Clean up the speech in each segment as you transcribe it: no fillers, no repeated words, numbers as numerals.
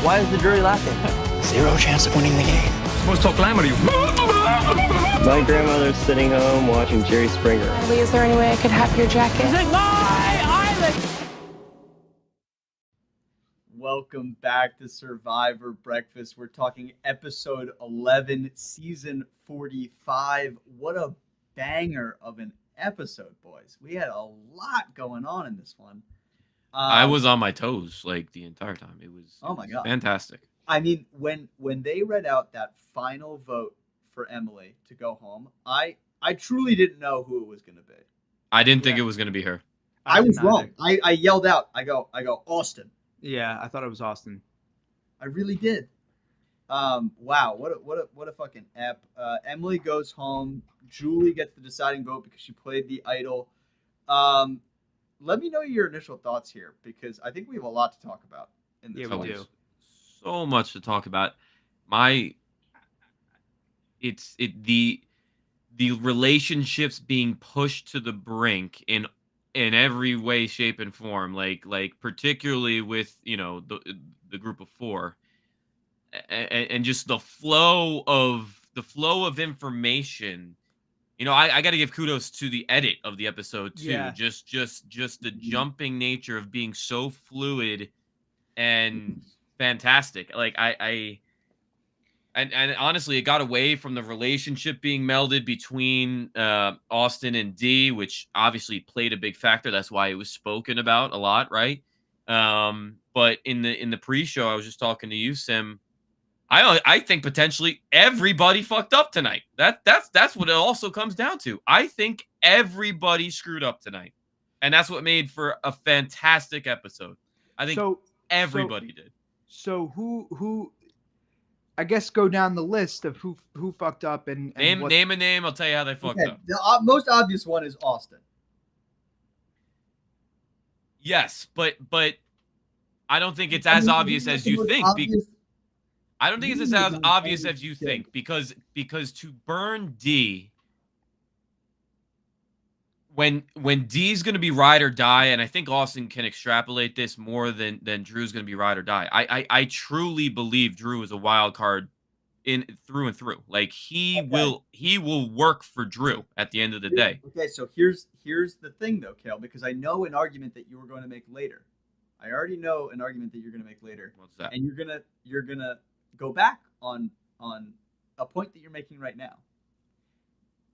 Why is the jury laughing? Zero chance of winning the game. Supposed to talk glamour to you. My grandmother's sitting home watching Jerry Springer. Lee, is there any way I could have your jacket? Welcome back to Survivor Breakfast. We're talking episode 11, season 45. What a banger of an episode, boys. We had a lot going on in this one. I was on my toes like the entire time. It was fantastic. I mean, when they read out that final vote for Emily to go home, I truly didn't know who it was going to be. I didn't think it was going to be her. I was wrong. I yelled out. I go, Austin. Yeah, I thought it was Austin. I really did. Wow, what a fucking ep. Emily goes home. Julie gets the deciding vote because she played the idol. Let me know your initial thoughts here because I think we have a lot to talk about in this. Yeah, we do. So much to talk about. The relationships being pushed to the brink in every way, shape, and form. Like particularly with the group of four, and just the flow of information. I got to give kudos to the edit of the episode too. Yeah. Just the jumping nature of being so fluid and fantastic. Like and honestly, it got away from the relationship being melded between Austin and Dee, which obviously played a big factor. That's why it was spoken about a lot, right? But in the pre-show, I was just talking to you, Sim. I think potentially everybody fucked up tonight. That's what it also comes down to. I think everybody screwed up tonight, and that's what made for a fantastic episode. I think everybody did. So who? I guess go down the list of who fucked up and name a name. I'll tell you how they fucked up. The most obvious one is Austin. Yes, but I don't think it's as obvious as you think. I don't think it's as obvious as you think because to burn Dee when Dee's going to be ride or die, and I think Austin can extrapolate this more than Drew's going to be ride or die. I truly believe Drew is a wild card through and through. Like he will work for Drew at the end of the day. Okay, so here's the thing though, Kale, because I know an argument that you were going to make later. I already know an argument that you're going to make later. What's that? And you're gonna go back on a point that you're making right now.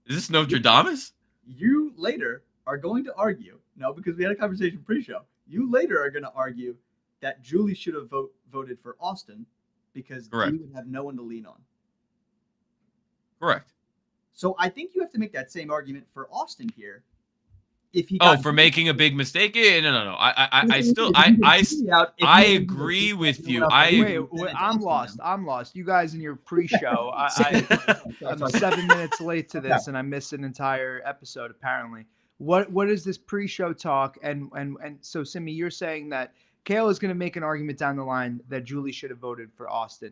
Is this Nostradamus? You later are going to argue, no, because we had a conversation pre-show. You later are going to argue that Julie should have voted for Austin because Correct. Dee would have no one to lean on. Correct. So I think you have to make that same argument for Austin here. If he for making a big mistake? Yeah, no. I agree with you. Wait, I'm lost. You guys in your pre-show. I'm 7 minutes late to this, and I missed an entire episode apparently. What is this pre-show talk? And so Simi, you're saying that Kale is going to make an argument down the line that Julie should have voted for Austin.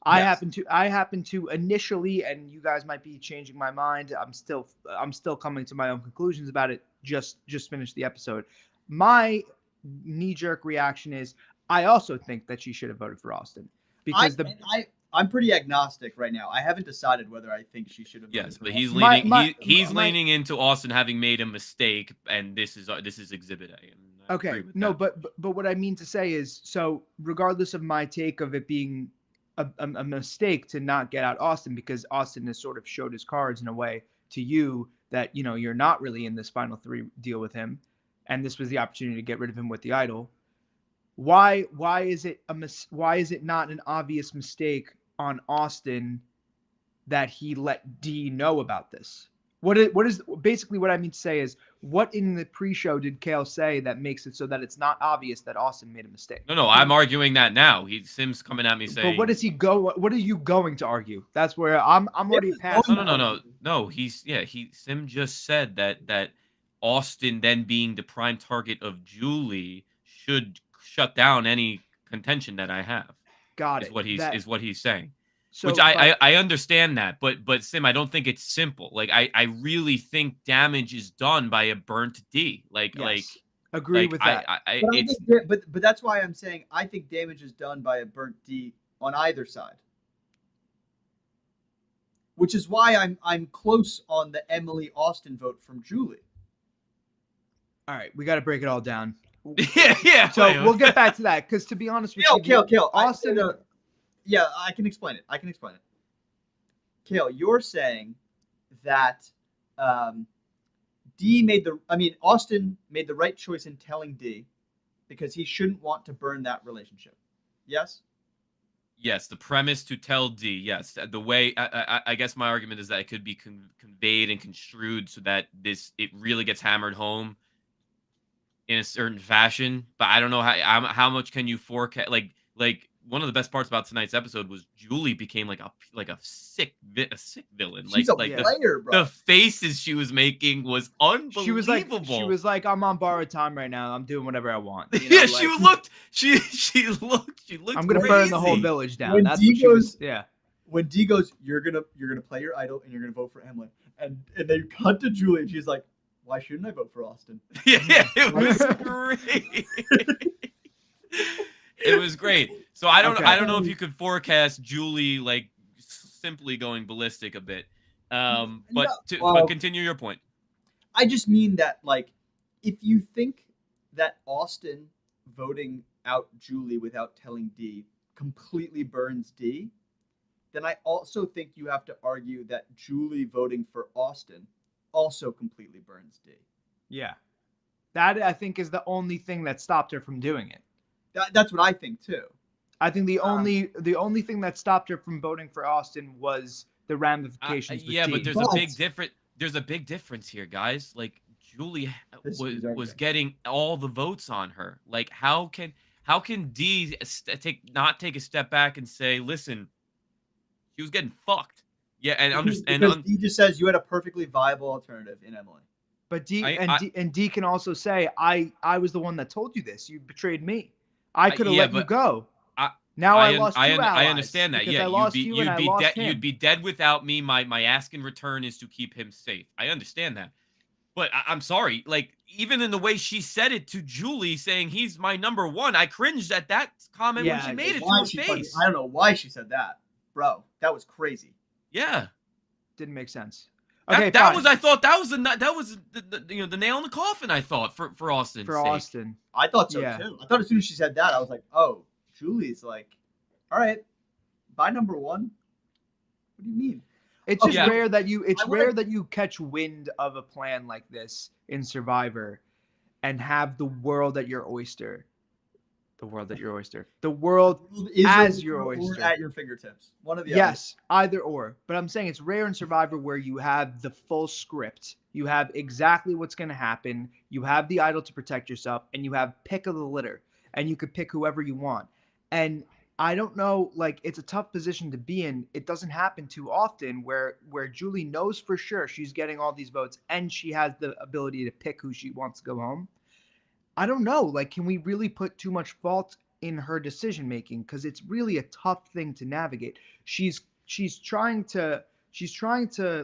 Yes. I happen to initially, and you guys might be changing my mind. I'm still coming to my own conclusions about it. Just finished the episode. My knee-jerk reaction is I also think that she should have voted for Austin because I'm pretty agnostic right now. I haven't decided whether I think she should have. Yes, but he's leaning. He's leaning into Austin having made a mistake, and this is Exhibit A. Okay, no, but what I mean to say is, so regardless of my take of it being a mistake to not get out Austin, because Austin has sort of showed his cards in a way to you that you're not really in this final three deal with him, and this was the opportunity to get rid of him with the idol. Why is it not an obvious mistake on Austin that he let Dee know about this? What is basically what I mean to say is, what in the pre-show did Kale say that makes it so that it's not obvious that Austin made a mistake? No, I'm arguing that now. Sim's coming at me saying. But what are you going to argue? That's where I'm already past. No. Sim just said that Austin then being the prime target of Julie should shut down any contention that I have. Got it. Is what he's saying. So, which I understand that, but Sim, I don't think it's simple. Like I really think damage is done by a burnt Dee. Agree Like with that. But, it's but that's why I'm saying I think damage is done by a burnt D on either side. Which is why I'm close on the Emily Austin vote from Julie. All right, we got to break it all down. yeah. So we'll get back to that because to be honest with you, Kale. Austin. Yeah, I can explain it. Kale, you're saying that Austin made the right choice in telling D because he shouldn't want to burn that relationship. Yes? Yes, the premise to tell D. Yes, the way I guess my argument is that it could be conveyed and construed so that it really gets hammered home in a certain fashion. But I don't know how much can you forecast. Like one of the best parts about tonight's episode was Julie became like a sick villain. She's like a player, bro. The faces she was making was unbelievable. She was like, I'm on borrowed time right now. I'm doing whatever I want. You know, yeah, like, she looked. I'm gonna crazy. burn the whole village down. When That's D what she was. goes- Yeah. When D goes, you're gonna play your idol and you're gonna vote for Emily, and they cut to Julie and she's like, why shouldn't I vote for Austin? Yeah, it was great. It was great. So I don't know if you could forecast Julie like simply going ballistic a bit. But continue your point. I just mean that, like, if you think that Austin voting out Julie without telling D completely burns D, then I also think you have to argue that Julie voting for Austin also completely burns D. Yeah. That I think is the only thing that stopped her from doing it. That's what I think too. I think the only thing that stopped her from voting for Austin was the ramifications. With D. But there's a big difference here, guys. Like Julie was getting all the votes on her. Like how can D not take a step back and say, listen, she was getting fucked. Yeah, and D just says you had a perfectly viable alternative in Emily. But D can also say, I was the one that told you this. You betrayed me. I could have let you go. I lost two allies. I understand that. Yeah, I lost you and I lost him. You'd be dead without me. My ask in return is to keep him safe. I understand that. But I'm sorry. Like, even in the way she said it to Julie, saying he's my number one, I cringed at that comment when she made it to her face. I don't know why she said that, bro. That was crazy. Yeah, didn't make sense. Okay, that was the nail in the coffin. I thought for Austin. For Austin, I thought so too. I thought as soon as she said that, I was like, oh, Julie's like, all right, bye number one. What do you mean? It's just rare that you catch wind of a plan like this in Survivor, and have the world at your oyster. The world at your oyster. The world as your oyster. Or at your fingertips. One of the Yes, either or. But I'm saying it's rare in Survivor where you have the full script. You have exactly what's going to happen. You have the idol to protect yourself, and you have pick of the litter, and you could pick whoever you want. And I don't know, like, it's a tough position to be in. It doesn't happen too often where Julie knows for sure she's getting all these votes, and she has the ability to pick who she wants to go home. I don't know. Like, can we really put too much fault in her decision making? Because it's really a tough thing to navigate. She's trying to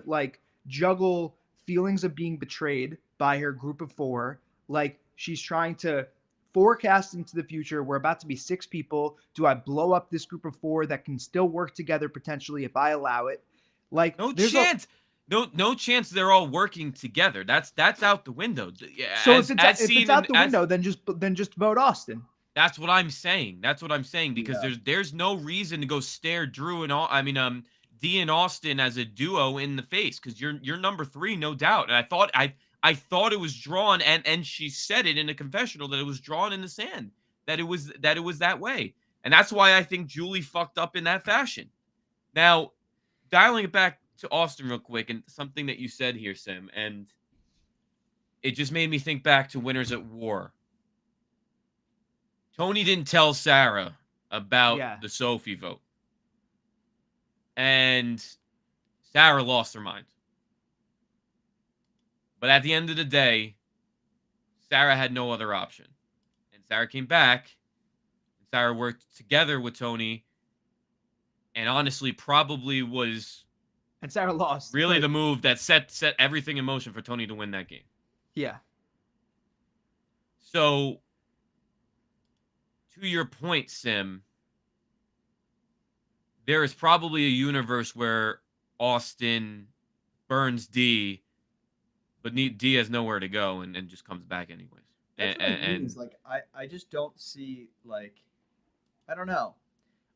like juggle feelings of being betrayed by her group of four. Like, she's trying to forecast into the future. We're about to be 6 people. Do I blow up this group of 4 that can still work together potentially if I allow it? Like, no chance. No chance they're all working together. That's out the window. So if it's out the window, then just vote Austin. That's what I'm saying. Because there's no reason to go stare Drew and D and Austin as a duo in the face, because you're number 3, no doubt. And I thought it was drawn, and she said it in a confessional that it was drawn in the sand, that it was that way. And that's why I think Julie fucked up in that fashion. Now, dialing it back to Austin real quick, and something that you said here, Sim, and it just made me think back to Winners at War. Tony didn't tell Sarah about the Sophie vote, and Sarah lost her mind. But at the end of the day, Sarah had no other option, and Sarah came back, and Sarah worked together with Tony, and honestly probably was. And Sarah lost. Really the move that set everything in motion for Tony to win that game. Yeah. So, to your point, Sim, there is probably a universe where Austin burns D, but D has nowhere to go and just comes back anyways. That's what I mean, is like I just don't see, like, I don't know.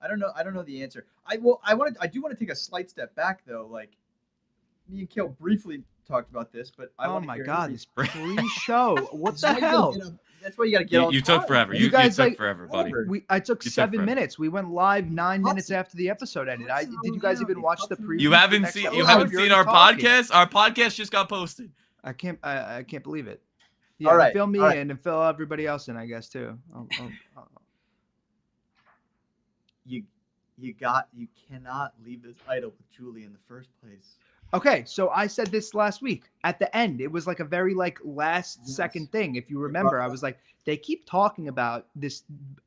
I don't know the answer. I do want to take a slight step back though. Like, me and Kale briefly talked about this, but I Oh want to my hear God, his- this pre-show. What That's the why you gotta hell? get on- That's why you got to get on. You took time. forever. You You guys, took like, forever, buddy. I took You took 7 forever. minutes. We went live 9 minutes Hudson- after the episode ended. Did you Hudson, guys even watch the Hudson, preview? You for the haven't next seen episode? You're our already talking. podcast? Our podcast just got posted. I can't believe it. Yeah, All right, fill me all right. in and fill everybody else in, I guess too. You cannot leave this idol with Julie in the first place. Okay, so I said this last week at the end. It was like a very like last Yes. second thing. If you remember, I was like, they keep talking about this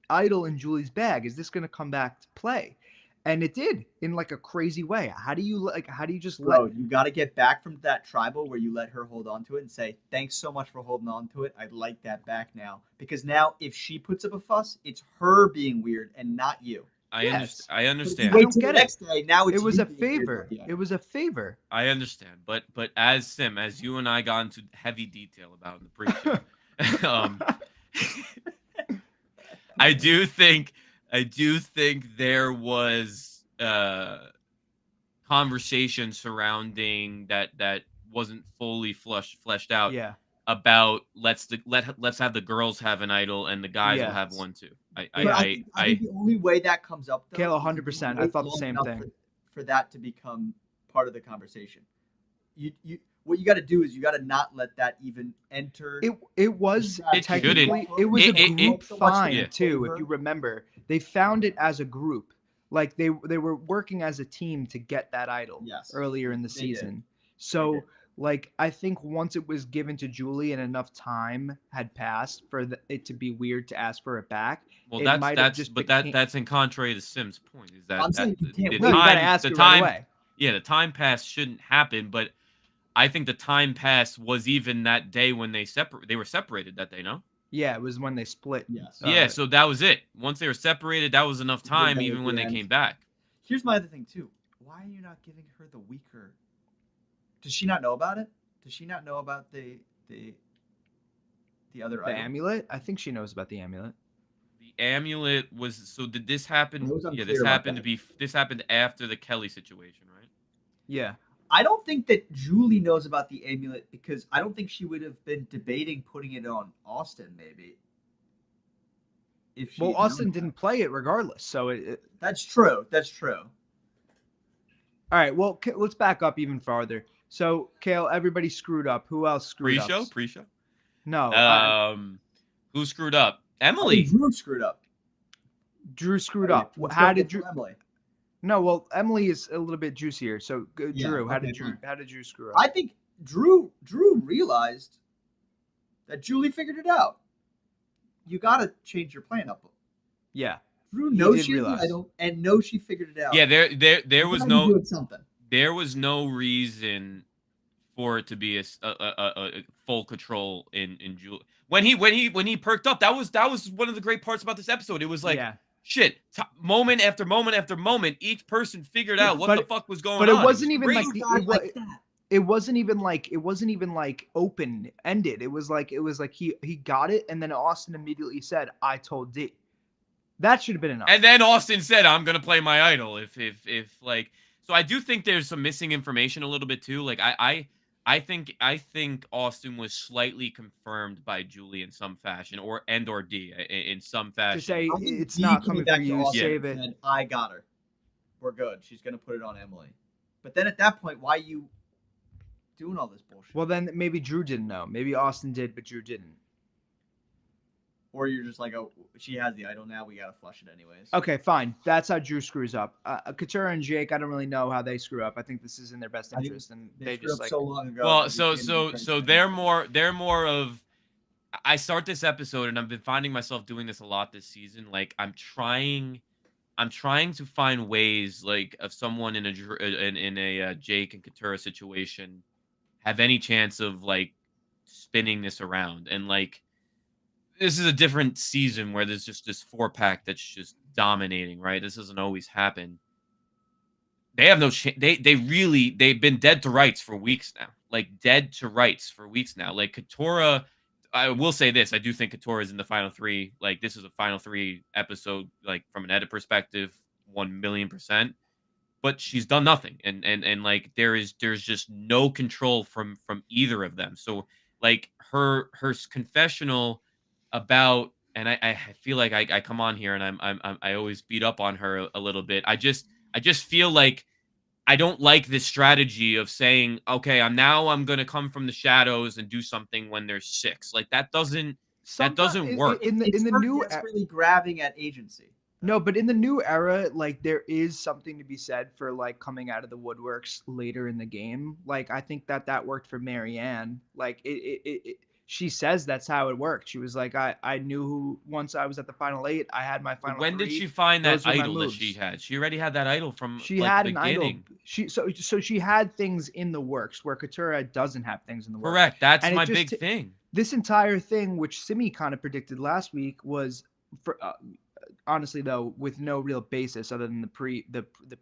idol in Julie's bag. Is this going to come back to play? And it did in like a crazy way. How do you just Bro, let? you got to get back from that tribal where you let her hold on to it and say, thanks so much for holding on to it. I'd like that back now. Because now if she puts up a fuss, it's her being weird and not you. Yes. I But if you understand. wait don't till the get it. next day, now it's It was you a being weird favor. about the It idol. was a favor. I understand. But as Sim, as you and I got into heavy detail about in the pre-show, I do think there was conversation surrounding that wasn't fully fleshed out Yeah. about let's have the girls have an idol and the guys will have Yes. one too. But I think the only way that comes up, though, Kale, is if you 100%. I wait thought the long same enough thing. for that to become part of the conversation. What you got to do is you got to not let that even enter. It was It technically shouldn't. it was a It- group so much fine yeah. too. favor. If you remember, they found it as a group. Like they were working as a team to get that idol Yes, earlier in the they did. season. So did. like I think once it was given to Julie and enough time had passed for it to be weird to ask for it back. well, it that's might have that's just but became- that's in contrary to Sim's point. Is that I'm saying you can't the wait. No, you time gotta ask the it time right away. yeah, the time pass shouldn't happen, but I think the time pass was even that day when they were separated that day, no? Yeah, it was when they split. Yes. Yeah, so that was it. Once they were separated, that was enough time that even was when the they end. came back. Here's my other thing too. Why are you not giving her the weaker? Does she not know about it? Does she not know about the other The idol? amulet? I think she knows about the amulet. The amulet was so did this happen? I was Yeah, unclear this about happened that. this happened after the Kelly situation, right? Yeah. I don't think that Julie knows about the amulet because I don't think she would have been debating putting it on Austin. Maybe. If she Well, had known Austin that. didn't play it regardless. So That's true. That's true. all right. Well, let's back up even farther. So, Kale, everybody screwed up. Who else screwed up? Pre-show? No. Who screwed up? I Emily. think Drew screwed up. Drew screwed Oh, yeah, up. let's How go did with Drew? Emily. No, well, Emily is a little bit juicier. So, Yeah, Drew, how okay, did Drew? fine. How did Drew screw up? I think Drew realized that Julie figured it out. You got to change your plan up. Yeah. Drew He knows did she's the realize. idol and knows she figured it out. Yeah, there You was gotta be no doing something. there was no reason for it to be a full control in Julie. When he perked up, that was one of the great parts about this episode. It was like yeah. shit, moment after moment after moment, each person figured out what But- the fuck was going but on. it wasn't even great. like Oh, God, it, like that. it wasn't even like open ended. It was like he got it, and then Austin immediately said, "I told D." That should have been enough. And then Austin said, "I'm gonna play my idol." If like, so I do think there's some missing information a little bit too. Like I think Austin was slightly confirmed by Julie in some fashion, or D in some fashion. to say I think it's Dee not came coming back for to you, Austin save and it. said, I got her. We're good. She's gonna put it on Emily. But then at that point, why are you doing all this bullshit? Well, then maybe Drew didn't know. Maybe Austin did, but Drew didn't. Or you're just like, oh, she has the idol now. We gotta flush it anyways. Okay, fine. That's how Drew screws up. Katura and Jake, I don't really know how they screw up. I think this is in their best I think interest, and They they screwed just up like. so long ago. Well, that so we can't so even so think they're more of. I start this episode and I've been finding myself doing this a lot this season. Like I'm trying to find ways like if someone in a Jake and Katura situation have any chance of like spinning this around and like this is a different season where there's just this 4-pack that's just dominating, right? This doesn't always happen. They have no they've been dead to rights for weeks now. Like dead to rights for weeks now. Like Katurah, I will say this, I do think Katurah is in the final 3. Like this is a final 3 episode, like from an edit perspective, 1,000,000%. But she's done nothing. And like there's just no control from either of them. So like her confessional about, and I feel like I come on here and I always beat up on her a little bit. I just feel like I don't like this strategy of saying, okay, I'm going to come from the shadows and do something when there's 6. Like that doesn't work. In the new desperately grabbing at agency. No, but in the new era, like there is something to be said for like coming out of the woodworks later in the game. Like I think that worked for Marianne. Like she says that's how it worked. She was like, I knew who once I was at the final 8, I had my final. When 3, did she find that those were my idol that moves. she had? She already had that idol from She like, had the an idol. beginning. So she had things in the works where Katurah doesn't have things in the works. Correct. That's And it my just big thing. This entire thing, which Simi kind of predicted last week, was for honestly though, with no real basis other than the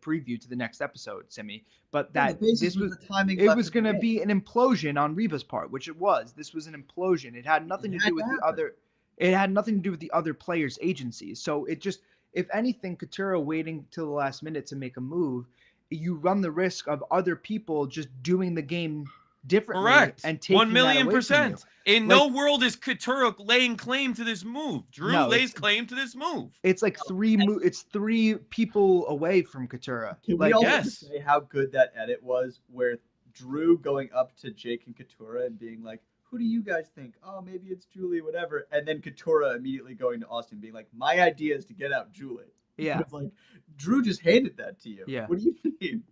preview to the next episode, Simi. But that this was the timing. It was going to be an implosion on Reba's part, which it was. This was an implosion. It had nothing to do with the other. It had nothing to do with the other players' agencies. So it just, if anything, Katurah waiting till the last minute to make a move, you run the risk of other people just doing the game differently. Correct. And taking 1,000,000%. In Like- no world is Katurah laying claim to this move. Drew No, lays claim to this move. It's like it's 3 people away from Katurah. Can Like, we also yes. say how good that edit was, where Drew going up to Jake and Katurah and being like, "Who do you guys think? Oh, maybe it's Julie, whatever." And then Katurah immediately going to Austin, being like, "My idea is to get out Julie." Yeah. It's like Drew just handed that to you. Yeah. What do you mean?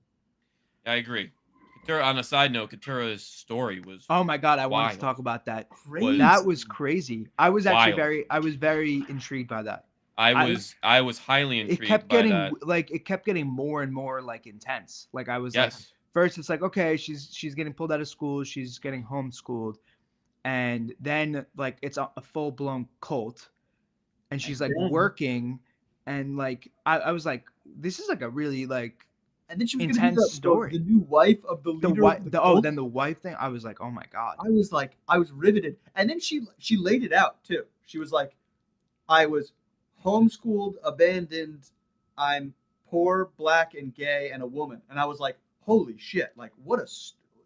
I agree. Katurah, on a side note, Katurah's story was Oh my God, I wanted to wild. talk about that. Crazy. That was crazy. I was actually Wild. I was very intrigued by that. I was highly It intrigued kept by getting that. it kept getting more and more like intense. Like I was like, Yes. first it's like, okay, she's getting pulled out of school, she's getting homeschooled, and then like it's a full blown cult, and she's like then- working, and like I was like, this is like a really like And then she was going intense to be story. the new wife of the the leader. wife. of the Oh, cult. then the wife thing. I was like, oh my God. I was riveted. And then she laid it out too. She was like, I was homeschooled, abandoned. I'm poor, black, and gay, and a woman. And I was like, holy shit! Like, what a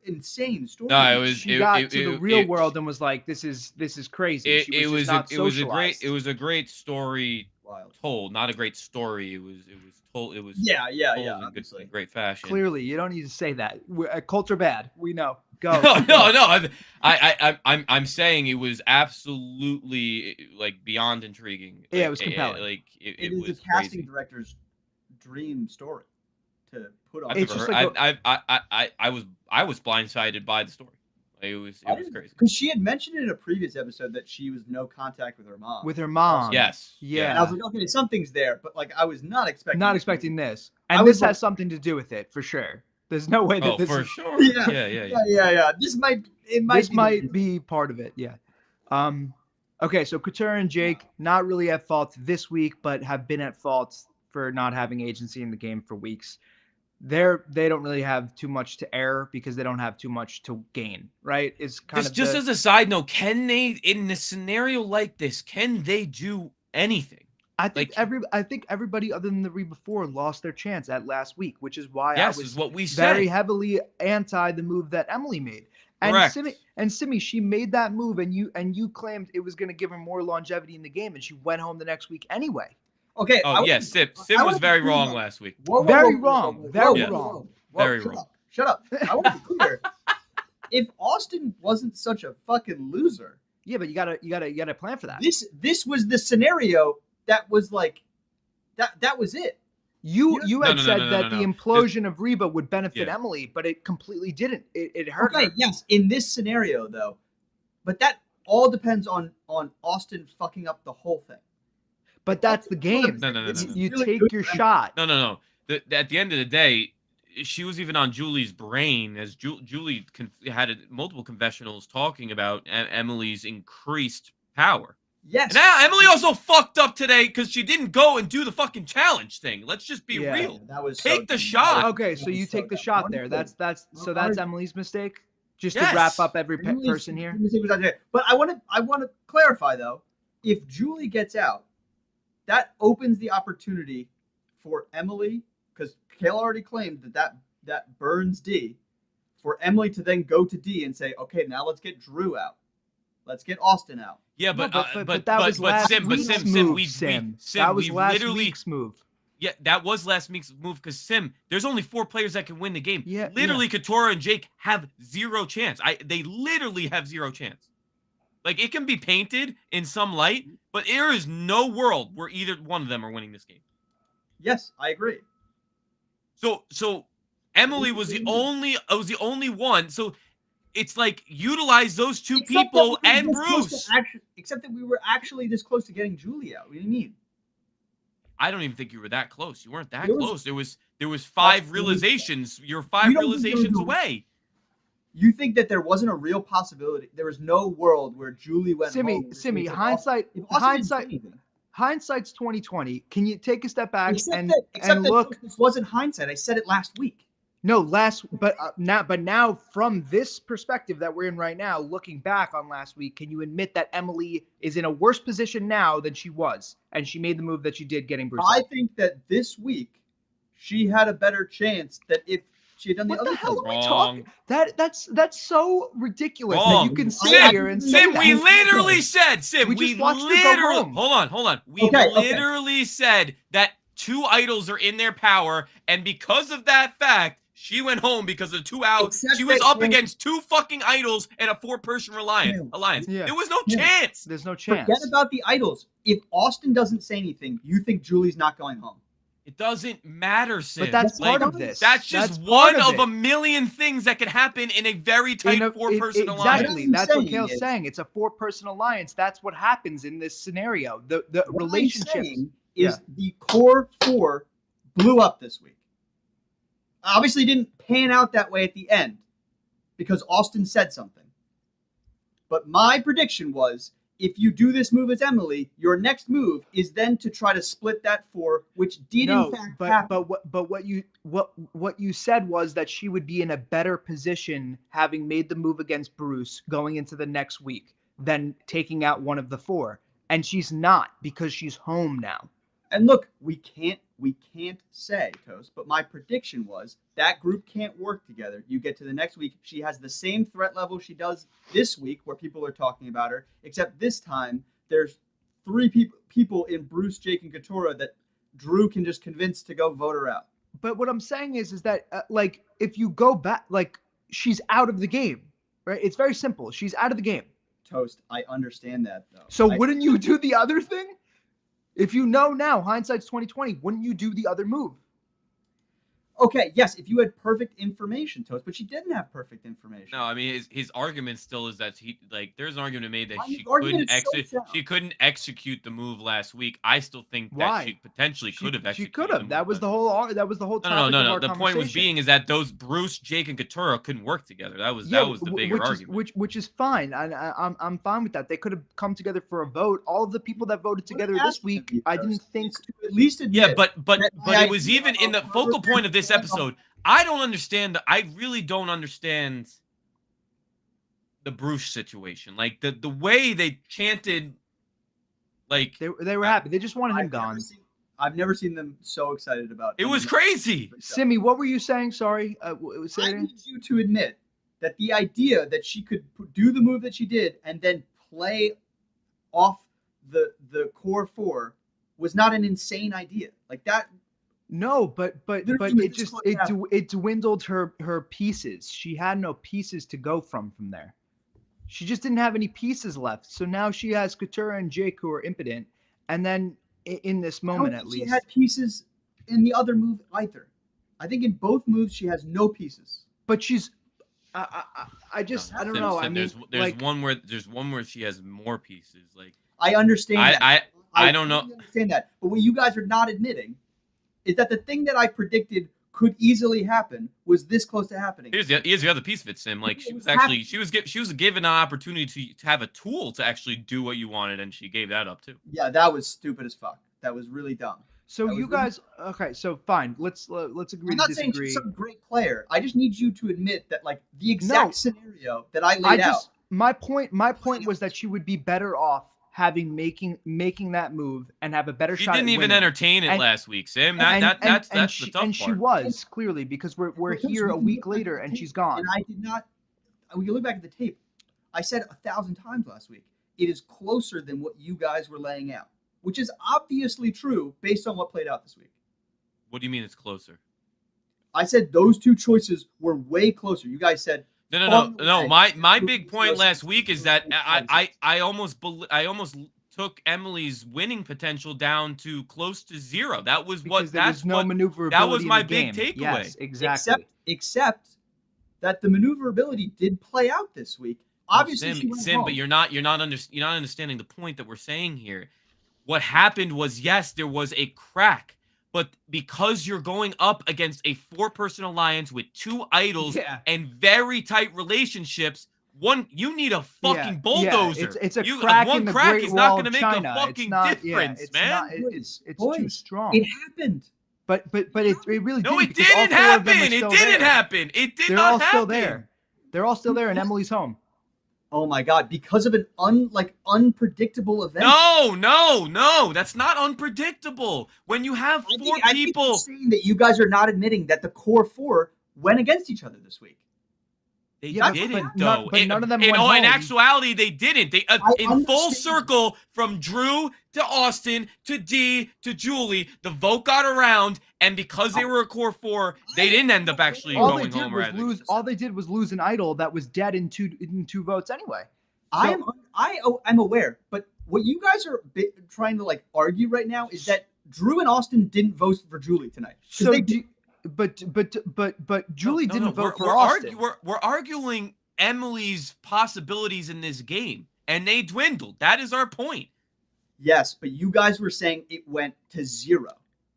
insane story. No, it was She got to the real world and was like, this is crazy. She was just not it was socialized. a great story wild. told, not a great story. It was told. It was Yeah, told in obviously. great fashion. Clearly, you don't need to say that. Cults are bad. We know. Go. no. I'm saying it was absolutely like beyond intriguing. Yeah, Like, it was compelling. Like It it is was a casting crazy. director's dream story to put on. I've It's never just heard- like I was blindsided by the story. Like, it was crazy. Because she had mentioned in a previous episode that she was no contact with her mom. with her mom. Yes. Yeah. And I was like, okay, something's there, but like I was not expecting. Not it. expecting this, I and was this like- has something to do with it for sure. There's no way that Oh, this for is, sure. Yeah. Yeah. This might be this the might reason. be part of it. Yeah. Okay, so Katurah and Jake not really at fault this week, but have been at fault for not having agency in the game for weeks. They don't really have too much to air because they don't have too much to gain, right? It's kind of Just as a side note, can they, in a scenario like this, can they do anything? I think like- I think everybody other than the Reba 4 lost their chance at last week, which is why Yes, I was is what we very said. heavily anti the move that Emily made. And Correct. Simi, she made that move, and you claimed it was going to give her more longevity in the game, and she went home the next week anyway. Okay. Oh yes, Sim was very wrong last week. Very wrong, very wrong. Very wrong. Shut up. I want to be clear. If Austin wasn't such a fucking loser, Yeah, but you gotta plan for that. this was the scenario that was like that was it. You No, had no, said no, that the no. implosion of Reba would benefit Yeah. Emily, but it completely didn't. It hurt Okay, her. yes, in this scenario though, but that all depends on Austin fucking up the whole thing. But that's the game. No. You Really take good your for Emily. shot. No. At the end of the day, she was even on Julie's brain as Julie had multiple confessionals talking about Emily's increased power. Yes. And now Emily also fucked up today because she didn't go and do the fucking challenge thing. Let's just be Yeah. real. That was Take so the dumb. shot. Okay, so That was you so take the dumb. shot there. Wonderful. That's Emily's mistake. Just to Yes. wrap up every Emily's person here. mistake was out there. But I want to clarify though, if Julie gets out, that opens the opportunity for Emily, because Kayla already claimed that burns D, for Emily to then go to D and say, okay, now let's get Drew out. Let's get Austin out. Yeah, No, but that was last Sim, but week's Sim, move, we Sim. Sim, That was we last literally, week's move. yeah, that was last week's move because Sim, there's only 4 players that can win the game. Yeah, Literally, Katora and Jake have 0 chance. They literally have 0 chance. Like, it can be painted in some light, but there is no world where either one of them are winning this game. Yes, I agree. So Emily was the only one. So it's like utilize those 2 Except people that we were and this close Bruce. to except that we were actually this close to getting Julie out. What do you mean? I don't even think you were that close. You weren't that There was- close. There was 5 realizations. You're 5 You don't think there was realizations a- away. You think that there wasn't a real possibility? There was no world where Julie went home. Simi, If hindsight, Austin didn't hindsight, do anything. hindsight's 2020. Can you take a step back Except and that look? this wasn't hindsight. I said it last week. No, but now from this perspective that we're in right now, looking back on last week, can you admit that Emily is in a worse position now than she was, and she made the move that she did, getting Bruce? I think that this week she had a better chance that if she had done the What other the hell thing. are we Wrong. talking? That's so ridiculous Wrong. that you can sit Sim, here and say Sim, that. we literally said, Sim, We we just watched her go literally, home. hold on. We Okay. literally said that 2 idols are in their power, and because of that fact, she went home because of 2 outs. Except She was that up when- against 2 fucking idols and a 4-person alliance. Yeah. There was no Yeah. chance. There's no chance. Forget about the idols. If Austin doesn't say anything, you think Julie's not going home. It doesn't matter, Sim. But that's Like, part of this. That's just part one of it. a million things that could happen in a very tight In a- 4-person Exactly. alliance. That's what saying Kale's is- saying. It's a 4-person alliance. That's what happens in this scenario. The What I'm relationships. saying is the core 4 blew up this week. Obviously, didn't pan out that way at the end because Austin said something. But my prediction was, if you do this move as Emily, your next move is then to try to split that 4, which did No, in fact but happen. what you said was that she would be in a better position having made the move against Bruce going into the next week than taking out one of the 4, and she's not because she's home now. And look, we can't say, Toast, but my prediction was that group can't work together. You get to the next week, she has the same threat level she does this week, where people are talking about her, except this time there's 3 people in Bruce, Jake, and Katora that Drew can just convince to go vote her out. But what I'm saying is that like if you go back, like she's out of the game, right? It's very simple. She's out of the game. Toast, I understand that though. So wouldn't you do the other thing? If you know now, hindsight's 2020, wouldn't you do the other move? Okay, yes, if you had perfect information, Toast, but she didn't have perfect information. No, I mean his argument still is that there's an argument made that My she argument couldn't is so sound. she couldn't execute the move last week. I still think Why? that she potentially could have She executed. could the have. move That was last the week. whole. That was the whole topic. No. Of our The point was conversation. being is that those Bruce, Jake, and Katura couldn't work together. That was Yeah, the bigger which argument. is which is fine. I'm fine with that. They could have come together for a vote. All of the people that voted together What I'm this asking week, of you, I Toast, didn't think. is to at least admit Yeah, but that it was idea even in the of focal point of this her- episode. I don't understand. I really don't understand the Bruce situation. Like the way they chanted, like They were happy. They just wanted him gone. I've never seen them so excited about it was anything. crazy. Simi, what were you saying? Sorry. Say it I again. need you to admit that the idea that she could do the move that she did and then play off the core 4 was not an insane idea. Like that. No, but Literally it was just just like it dwindled her pieces. She had no pieces to go from there. She just didn't have any pieces left. So now she has Katura and Jake who are impotent, and then in this I moment don't at think she least, had pieces in the other move either. I think in both moves she has no pieces. but she's. I just I don't know. I mean, there's like, one where she has more pieces. Like I understand that. I don't know. totally understand that. But what you guys are not admitting is that the thing that I predicted could easily happen was this close to happening. Here's the other piece of it, Sim. Like she It was was actually she was given an opportunity to have a tool to actually do what you wanted, and she gave that up too. Yeah, that was stupid as fuck. That was really dumb. So That you was really- guys, okay? So fine. Let's agree I'm to not saying disagree. she's some great player. I just need you to admit that like the exact scenario that I laid out. My point was that she would be better off having making that move and have a better She shot. didn't at even winning. Entertain it And- last week, Sim. And That's the tough and part. she was clearly because we're Because here a we can week look back later at the and tape, she's gone. And I did not. We can look back at the tape. I said 1,000 times last week. It is closer than what you guys were laying out, which is obviously true based on what played out this week. What do you mean it's closer? I said those two choices were way closer. You guys said No. My big point last week is that I almost took Emily's winning potential down to close to zero. That was Because there was no maneuverability. that was in my the big game. takeaway. Yes, exactly. except that the maneuverability did play out this week. Obviously, she went Sim, home. but you're not understanding the point that we're saying here. What happened was, yes, there was a crack, but because you're going up against a 4-person alliance with 2 idols and very tight relationships, you need a fucking bulldozer. It's a crack one in the crack Great is not Wall going to of make China. a fucking It's not, difference, it's man. Not, it's too Boys, strong. It happened. But it really No, didn't. it because all didn't 4 of them are happen. It still didn't there. happen. It did They're not all happen. still there. They're all still there, and Emily's home. Oh my god! Because of an unpredictable event. No. That's not unpredictable. When you have 4 I think people. you're saying that you guys are not admitting that the core 4 went against each other this week. They Yeah, didn't, but though. none of them in went home. actuality, they didn't. They in full understand. circle from Drew to Austin to D to Julie. The vote got around, and because they were a core 4, they didn't end up actually All they going did home. was Rather. lose. All they did was lose an idol that was dead in two votes anyway. I'm aware, but what you guys are trying to like argue right now is that Drew and Austin didn't vote for Julie tonight. 'Cause So, they but Julie No, didn't vote for we're Austin. we're arguing Emily's possibilities in this game, and they dwindled. That is our point. Yes, but you guys were saying it went to 0.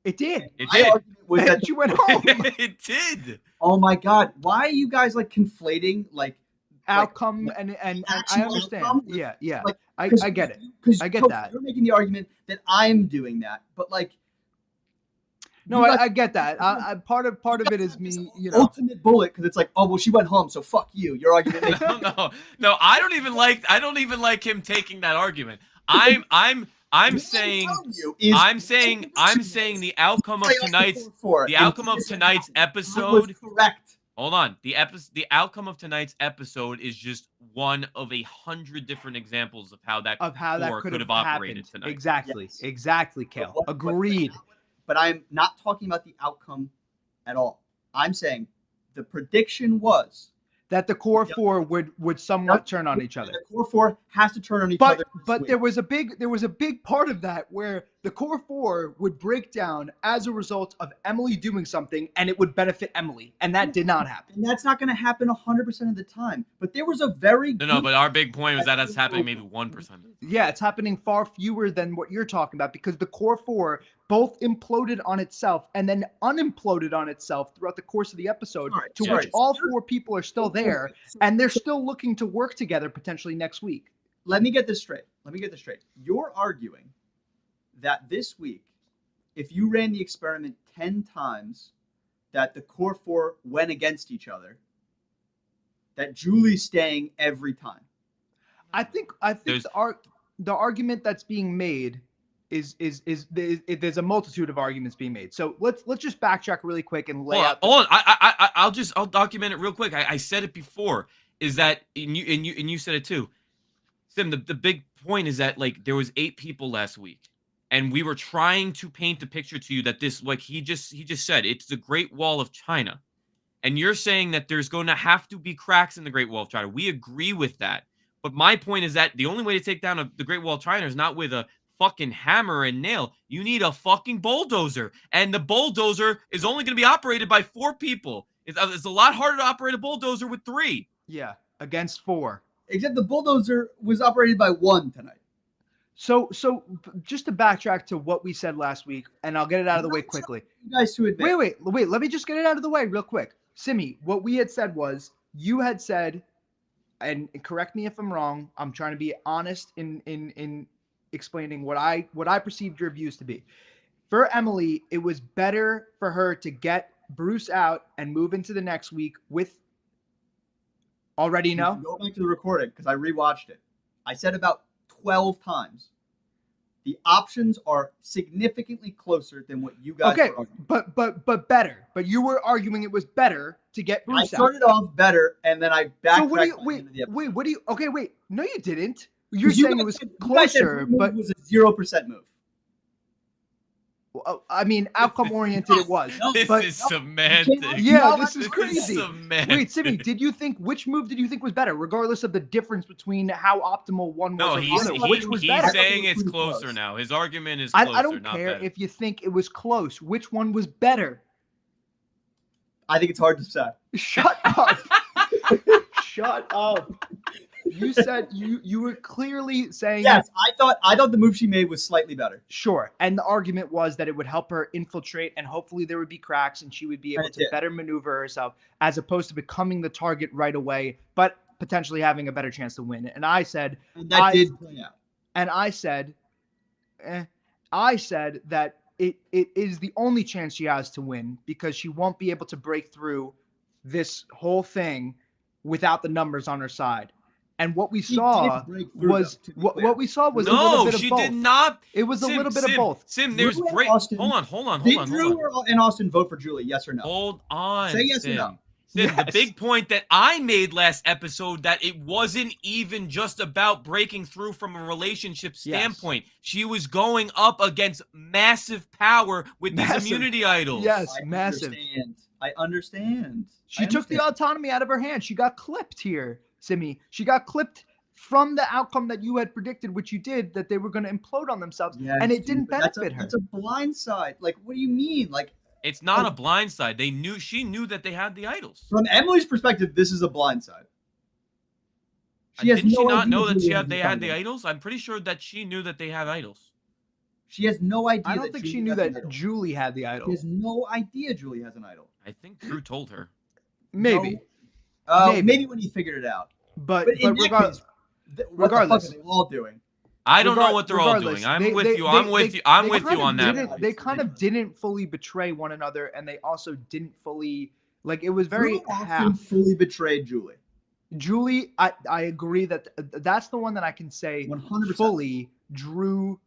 It did. It My did. argument was that She went home. It did. oh my god, why are you guys like conflating like Outcome and actual I understand. outcome with, Yeah. like, I get it. Because I get that. You're making the argument that I'm doing that, but like No, you guys- I get that. I part of it is me, you know. ultimate bullet because it's like, oh well, she went home, so fuck you. Your argument makes No. I don't even like him taking that argument. I'm saying the outcome of tonight's episode. Correct. Hold on. The outcome of tonight's episode is just one of 100 different examples of how that Could have operated tonight. Exactly. Yes. Exactly, Kale. But what- Agreed. But I'm not talking about the outcome at all. I'm saying the prediction was That the core 4 would somewhat turn on each other. the core 4 has to turn on each other. But this there week. was a big part of that where the core 4 would break down as a result of Emily doing something, and it would benefit Emily, and that did not happen. And that's not going to happen 100% of the time. But there was a very No, but our big point was that that's happening maybe 1%. Yeah, it's happening far fewer than what you're talking about because the core 4 both imploded on itself and then unimploded on itself throughout the course of the episode, Alright, to sorry. which all 4 people are still there, and they're still looking to work together potentially next week. Let me get this straight. You're arguing that this week, if you ran the experiment 10 times, that the core 4 went against each other, that Julie's staying every time. I think the argument that's being made is there's a multitude of arguments being made. So let's just backtrack really quick and lay out. Hold on. I'll document it real quick. I said it before. Is that and you said it too, Sim? The big point is that like there was 8 people last week, and we were trying to paint the picture to you that this, like he just said, it's the Great Wall of China, and you're saying that there's going to have to be cracks in the Great Wall of China. We agree with that, but my point is that the only way to take down the Great Wall of China is not with a fucking hammer and nail. You need a fucking bulldozer, and the bulldozer is only going to be operated by 4 people. It's a lot harder to operate a bulldozer with 3. Yeah, against 4. Except the bulldozer was operated by 1 tonight. So just to backtrack to what we said last week, and I'll get it out of the way quickly. You guys to admit. Wait. Let me just get it out of the way real quick. Simi, what we had said was you had said, and correct me if I'm wrong. I'm trying to be honest in explaining what I perceived your views to be. For Emily, it was better for her to get Bruce out and move into the next week with. Already know? Go back to the recording because I rewatched it. I said about 12 times. The options are significantly closer than what you guys Okay, were arguing. but better. But you were arguing it was better to get Bruce I started out. off better and then I backtracked. So what do you by the end of the episode. what do you okay, wait. No, you didn't. You're You saying guys it was said- you guys said closer, her move but was a 0% move. I mean outcome oriented it was. This but is semantic. yeah, No, this is This crazy. semantic. Wait, Simi, which move did you think was better, regardless of the difference between how optimal one was? No, or the he's other? Which was he's better? saying it's Pretty closer close. now. His argument is closer, I don't not care better. if you think it was close. Which one was better? I think it's hard to say. Shut up. Shut up. You said you were clearly saying Yes, I thought the move she made was slightly better. sure. And the argument was that it would help her infiltrate and hopefully there would be cracks and she would be able And it to did. better maneuver herself as opposed to becoming the target right away, but potentially having a better chance to win. And I said, And that did play out. and I said that it is the only chance she has to win because she won't be able to break through this whole thing without the numbers on her side. And what we She saw did break through, was though, to be clear. what we saw was a little No, bit of she both. did not. It was a little bit of both. Sim, there's Drew and break. Austin- Hold on. Did Drew and Austin vote for Julie? Yes or no? Hold on. Say yes or Sim. no. Sim, the Yes. big point that I made last episode that it wasn't even just about breaking through from a relationship standpoint. She was going up against massive power with these Massive. immunity idols. Yes, I massive. I understand. She took the autonomy out of her hand. She got clipped here, Simi. She got clipped from the outcome that you had predicted, which you did, that they were going to implode on themselves, and it didn't benefit her. That's a blind side. Like, what do you mean? Like, It's not a blind side. She knew that they had the idols. from Emily's perspective, this is a blind side. Didn't she not idea know that Julie they had the idols. idols? I'm pretty sure that she knew that they had idols. She has no idea. I don't that think Julie she knew has an that idol. Julie had the She idol. has no idea Julie has an idol. I think Drew told her. Maybe, Maybe when he figured it out. but in that regardless, case, what the regardless. fuck are they all doing? I don't know what they're all regardless, doing. I'm they- with they- you. they- I'm with they- you. I'm they with kind you of on that. didn't- They kind of didn't fully betray one another, and they also didn't fully like. It was very Drew Austin half. fully betrayed Julie. Julie, I agree that that's the one that I can say 100%. fully. Drew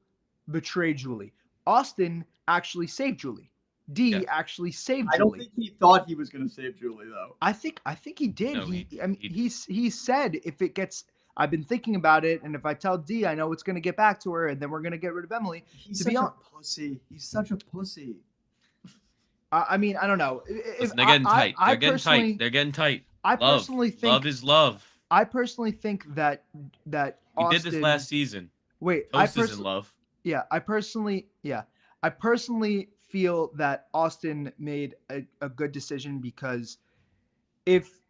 betrayed Julie. Austin actually saved Julie. D Yes. actually saved I don't Julie. think he thought he was going to save Julie though. I think he did. No, I mean, he said if it gets, I've been thinking about it, and if I tell D, I know it's going to get back to her, and then we're going to get rid of Emily. He's To such be a hon- pussy. He's such a pussy. I mean, I don't know. Listen, they're getting tight. They're getting tight. They're getting tight. I Love. personally think. Love is love. I personally think that We Austin, did this last season. Wait, Toast is in love. Yeah, I personally feel that Austin made a good decision because if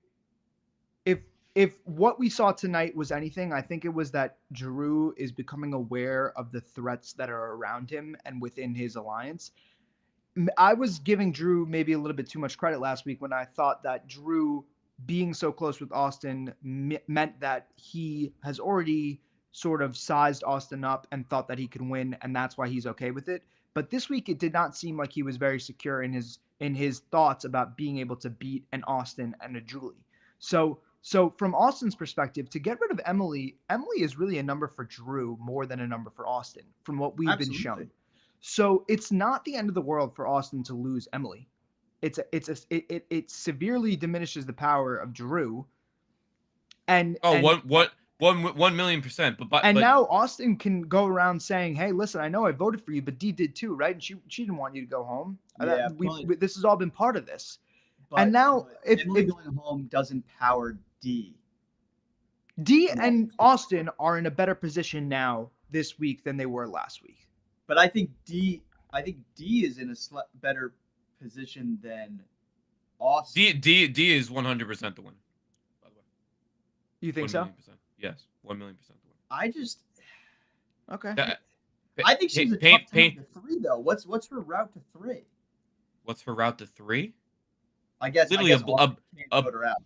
what we saw tonight was anything, I think it was that Drew is becoming aware of the threats that are around him and within his alliance. I was giving Drew maybe a little bit too much credit last week when I thought that Drew being so close with Austin meant that he has already sort of sized Austin up and thought that he could win, and that's why he's okay with it. But this week, it did not seem like he was very secure in his thoughts about being able to beat an Austin and a Julie. So from Austin's perspective, to get rid of Emily is really a number for Drew more than a number for Austin, from what we've been shown. So it's not the end of the world for Austin to lose Emily. It severely diminishes the power of Drew. And 1,000,000%. But now Austin can go around saying, "Hey, listen, I know I voted for you, but Dee did too, right? And she didn't want you to go home. Yeah, This has all been part of this." But, And now, if Emily going home doesn't power D. Dee and Austin are in a better position now this week than they were last week. But I think D is in a better position than Austin. D is 100% the win. By the way, You think so? 1,000,000%. Yes, 1,000,000% the win. I just Okay. I think she's a Paint- tough time to 3 though. What's her route to 3? What's her route to 3? I guess Literally Austin can't vote her out.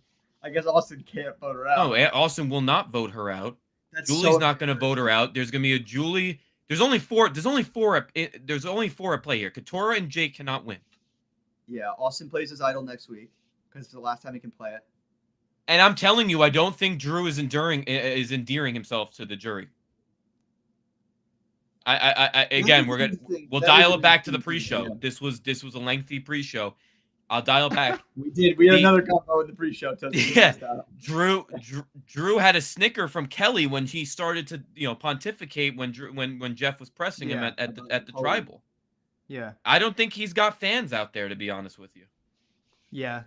I guess Austin can't vote her out. No, Austin will not vote her out. That's Julie's so not going to vote her out. There's going to be a Julie. There's only four at play here. Katurah and Jake cannot win. Yeah, Austin plays his idol next week because it's the last time he can play it. And I'm telling you, I don't think Drew is endearing himself to the jury. Again, we'll dial it back to the pre-show. Yeah. This was a lengthy pre-show. I'll dial it back. We had another combo in the pre-show. Yeah. Drew had a snicker from Kelly when he started to pontificate when Jeff was pressing him at the tribal. Yeah. I don't think he's got fans out there, to be honest with you. Yeah.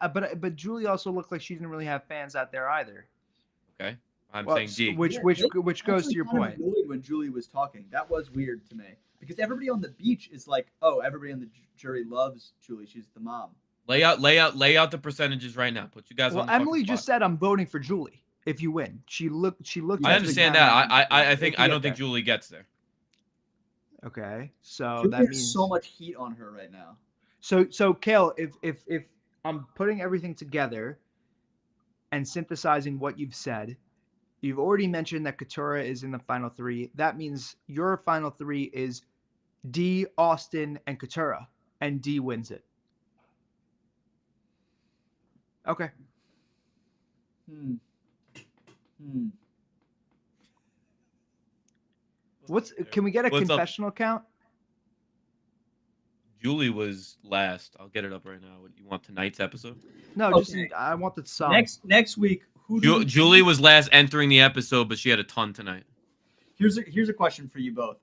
But Julie also looked like she didn't really have fans out there either. Okay. I'm Well, saying D. Which goes to your point. When Julie was talking, that was weird to me because everybody on the beach is like, "Oh, everybody on the jury loves Julie. She's the mom." Lay out the percentages right now. Put you guys on Well, the Emily fucking just spot. said I'm voting for Julie if you win. She looked. I understand that. I don't think Julie gets there. Okay, so Julie that has means so much heat on her right now. So Kale, if I'm putting everything together and synthesizing what you've said, you've already mentioned that Katurah is in the final 3. That means your final 3 is D, Austin, and Katurah, and D wins it. Okay. Can we get a What's up? confessional count? Julie was last. I'll get it up right now. What, you want tonight's episode? No, Okay. I want the song. Next week, who do we- Julie was last entering the episode, but she had a ton tonight. Here's a question for you both.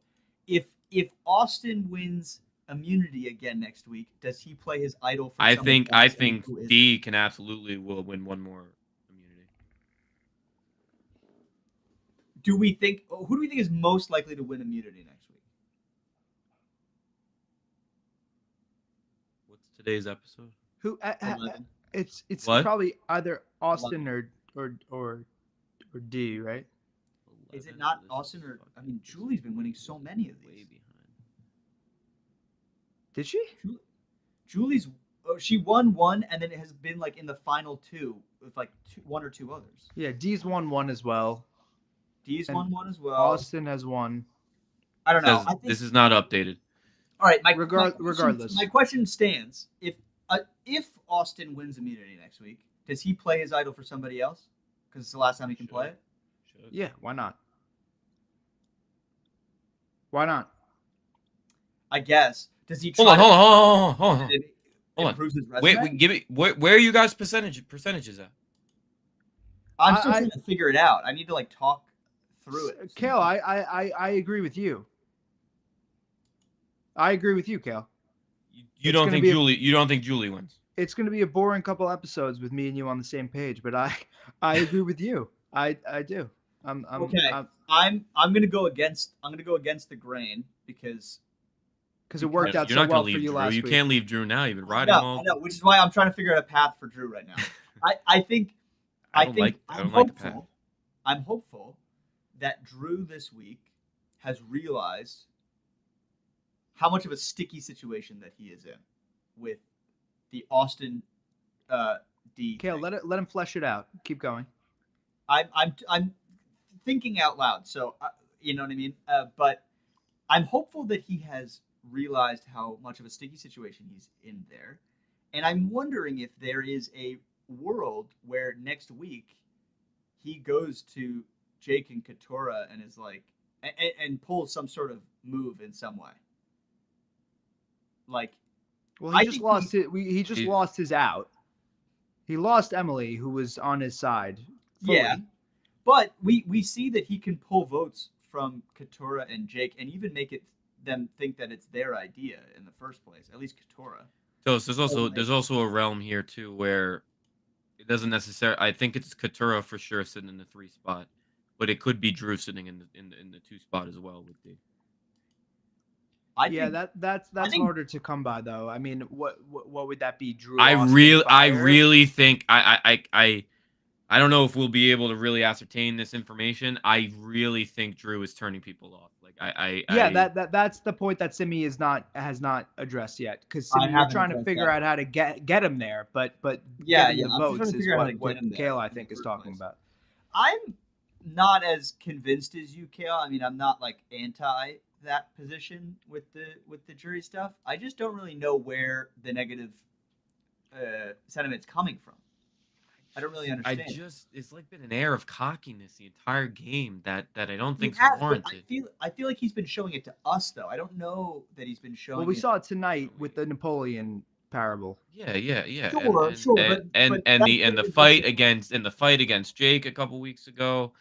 If Austin wins immunity again next week, does he play his idol for I someone think else who is- D can absolutely will win one more immunity. who do we think is most likely to win immunity next week? What's today's episode? Who? 11. It's What? probably either Austin or D, right? Is it 11. not This is Austin or I fucking- mean Julie's been winning so many of way these. behind. Did she? Julie's she won one and then it has been like in the final 2 with like 1 or 2 others. Yeah, D's won one as well. D's And won one as well. Austin has won. I don't know. Says I think, this is not updated. all right. Regardless. my question stands. If Austin wins immunity next week, does he play his idol for somebody else? Because it's the last time he can play it. Should. Yeah, why not? Why not? I guess. Does he Hold try on. to Hold on. improve his resume? Wait, give me where are you guys percentages at? I'm still I- trying to figure it out. I need to like talk through it. Kale, I agree with you. I agree with you, Kale. You It's don't gonna think be a- Julie wins? It's going to be a boring couple episodes with me and you on the same page, but I agree with you. I do. Okay. I'm gonna go against the grain because because it worked out You're so not well gonna for leave you Drew. last You week. can't leave Drew now. You've been I riding him know, all. which is why I'm trying to figure out a path for Drew right now. I think I I'm don't like the path. hopeful. I'm hopeful that Drew this week has realized how much of a sticky situation that he is in with the Austin D. Kale, thing. let him flesh it out. Keep going. I'm thinking out loud, so you know what I mean. But I'm hopeful that he has realized how much of a sticky situation he's in there, and I'm wondering if there is a world where next week he goes to Jake and Katurah and is like, and pulls some sort of move in some way. Like, Well, I he just think lost it. He just he- lost his out. He lost Emily, who was on his side. fully. Yeah. but we see that he can pull votes from Katurah and Jake, and even make them think that it's their idea in the first place. At least Katurah. So there's also a realm here too where it doesn't necessarily. I think it's Katurah for sure sitting in the 3 spot, but it could be Drew sitting in the 2 spot as well with D. Yeah, that's think- harder to come by though. I mean, what would that be, Drew? I Austin, really Fire? think I I don't know if we'll be able to really ascertain this information. I really think Drew is turning people off. Like that's the point that Simi has not addressed yet, because I Simi, you're haven't trying to addressed figure that. out how to get him there, but Yeah, getting yeah, the I'm just trying votes to is figure out how to what get him there Kayla I in think the is first talking place. about. I'm not as convinced as you, Kale. I mean, I'm not like anti that position with the jury stuff. I just don't really know where the negative sentiment's coming from. I don't really understand. It's like been an air of cockiness the entire game that I don't He think has, is but warranted. I feel like he's been showing it to us though. I don't know that he's been showing. Well, we it. saw it tonight with the Napoleon parable. Yeah. Sure, sure, but and that's the very fight different. against Jake a couple weeks ago.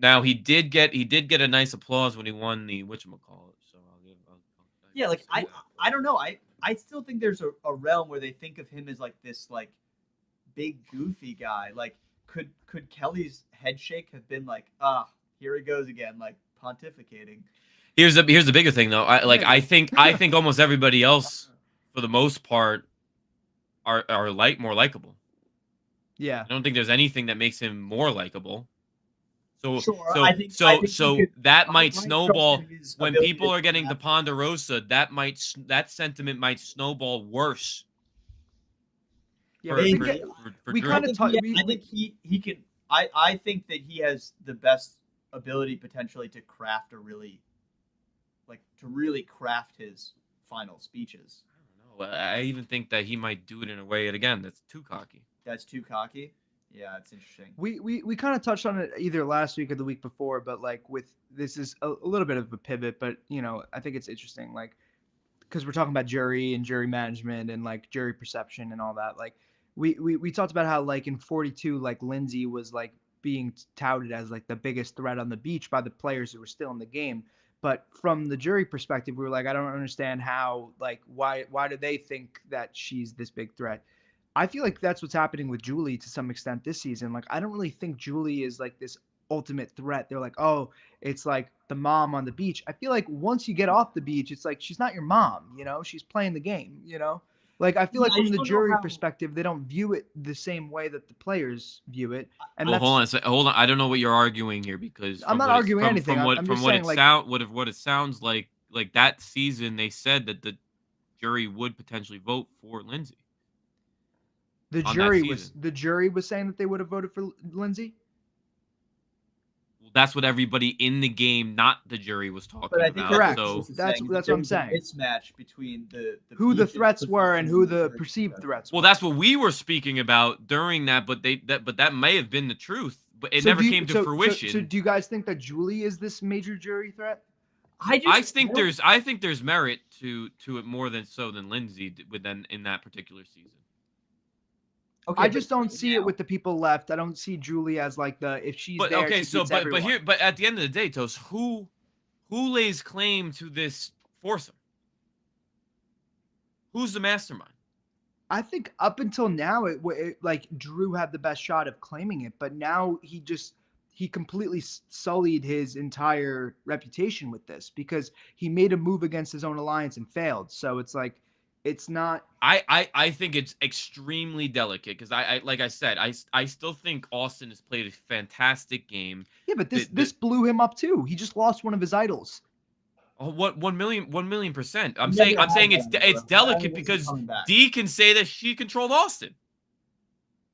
Now he did get a nice applause when he won the whatchamacallit. So Yeah, like I don't know. I still think there's a realm where they think of him as like this like big goofy guy. Like could Kelly's head shake have been like, here he goes again, like pontificating. Here's the bigger thing though. I think almost everybody else for the most part are more likable. Yeah. I don't think there's anything that makes him more likable. So Sure, so I think that I might trust snowball in his when ability people to are getting do the Ponderosa. That sentiment might snowball worse. Yeah, for we Drew. kind of I think he can. I think that he has the best ability potentially to craft really craft his final speeches. I don't know. I even think that he might do it in a way again that's too cocky. That's too cocky. Yeah, it's interesting. We kind of touched on it either last week or the week before, but like this is a little bit of a pivot, but I think it's interesting, like because we're talking about jury and jury management and like jury perception and all that. Like we talked about how like in 42, like Lindsay was like being touted as like the biggest threat on the beach by the players who were still in the game. But from the jury perspective, we were like, I don't understand how, like, why do they think that she's this big threat? I feel like that's what's happening with Julie to some extent this season. Like, I don't really think Julie is like this ultimate threat. They're like, oh, it's like the mom on the beach. I feel like once you get off the beach, it's like she's not your mom, she's playing the game, Like, I feel like from the jury perspective, they don't view it the same way that the players view it. And hold on. I don't know what you're arguing here because I'm not arguing anything. From what it sounds like that season they said that the jury would potentially vote for Lindsay. The jury was saying that they would have voted for Lindsay. Well, that's what everybody in the game, not the jury, was talking about. Correct. So that's what I'm saying. Mismatch between who the threats were and who the perceived threats were. Well, that's what we were speaking about during that, but that may have been the truth, but it never came to fruition. So do you guys think that Julie is this major jury threat? I think there's merit to it more than Lindsay within in that particular season. Okay, I just don't see it with the people left. I don't see Julie as like if she's there. Okay, she beats everyone. But at the end of the day, Toast, who lays claim to this foursome? Who's the mastermind? I think up until now, like Drew had the best shot of claiming it, but now he completely sullied his entire reputation with this because he made a move against his own alliance and failed. So it's like. It's not. I think it's extremely delicate because I like I said I still think Austin has played a fantastic game. Yeah, but this blew him up too. He just lost one of his idols. Oh, what 1,000,000%? I'm saying it's delicate because Dee can say that she controlled Austin.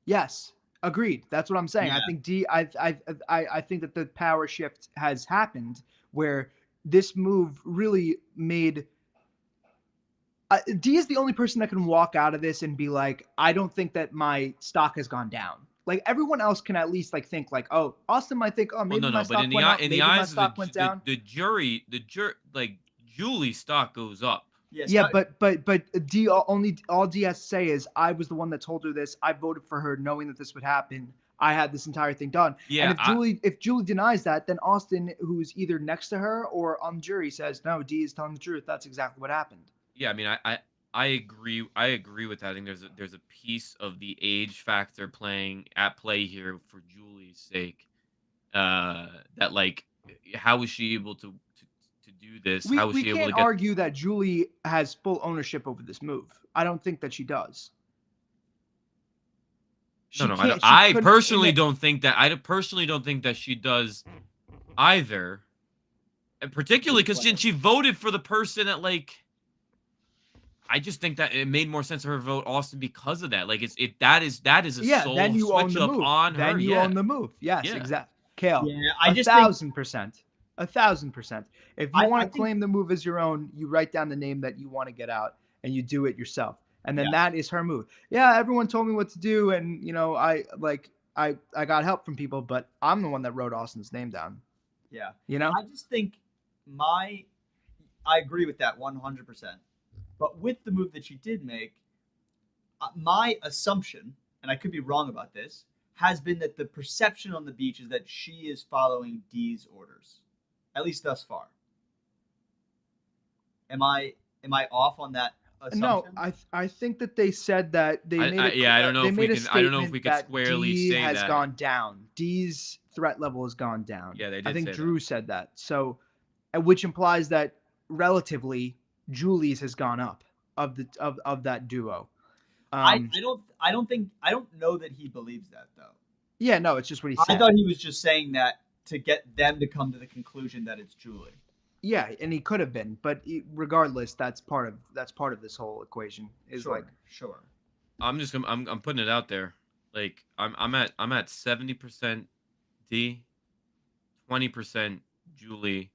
Yes, agreed. That's what I'm saying. Yeah. I think Dee. I think that the power shift has happened where this move really made. Dee is the only person that can walk out of this and be like, I don't think that my stock has gone down. Like everyone else can at least like think like, oh, Austin might think, oh, maybe my stock went up, maybe my stock went down. The jury, like Julie's stock goes up. Yes, yeah, but Dee all Dee has to say is I was the one that told her this. I voted for her knowing that this would happen. I had this entire thing done. Yeah, and if Julie denies that, then Austin, who's either next to her or on the jury, says no, Dee is telling the truth. That's exactly what happened. Yeah, I mean, I agree. I agree with that. I think there's a piece of the age factor at play here for Julie's sake. That like, how is she able to do this? How is she able to get? Argue that Julie has full ownership over this move. I don't think that she does. No, can't. She I couldn't- personally in a- don't think that. I personally don't think that she does either. And particularly because she voted for the person that like. I just think that it made more sense for her to vote Austin because of that. Like that is a Yeah, soul then you own switch the up move. on Then her. you Yeah. own the move. Yes, Yeah. exactly. Kale, Yeah, I just 1,000%. 1,000%. If you I want to think- claim the move as your own, you write down the name that you want to get out and you do it yourself. And then Yeah. that is her move. Yeah, everyone told me what to do, and I got help from people, but I'm the one that wrote Austin's name down. Yeah. You know? I just think I agree with that 100%. But with the move that she did make, my assumption, and I could be wrong about this, has been that the perception on the beach is that she is following D's orders, at least thus far. Am I off on that assumption? No, I think that they said that they made a, I don't know they if made we a can. I don't know if statement we could that squarely D say has that. gone down. D's threat level has gone down. Yeah, they I did think say that. Drew said that. So, which implies that relatively Julie's has gone up of that duo. I don't know that he believes that though. Yeah, no, it's just what he said. I thought he was just saying that to get them to come to the conclusion that it's Julie. Yeah, and he could have been, but regardless, that's part of this whole equation. Is Sure, like sure. I'm putting it out there. Like I'm at 70% D, 20% Julie,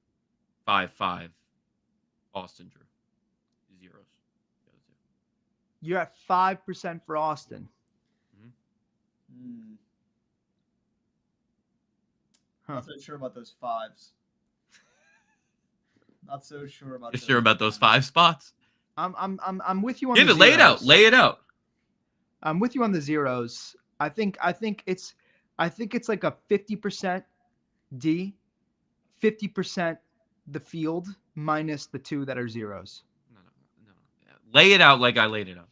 5-5 Austin Drew. Zeros. you're at 5% for Austin. Hmm. Huh. Not so sure about those fives. Not so sure about. You're sure about those 5 spots? I'm with you on Give the it. Lay it out. zeros. Lay it out. I'm with you on the zeros. I think it's like a 50% D, 50% the field minus the 2 that are zeros. No. Lay it out like I laid it out.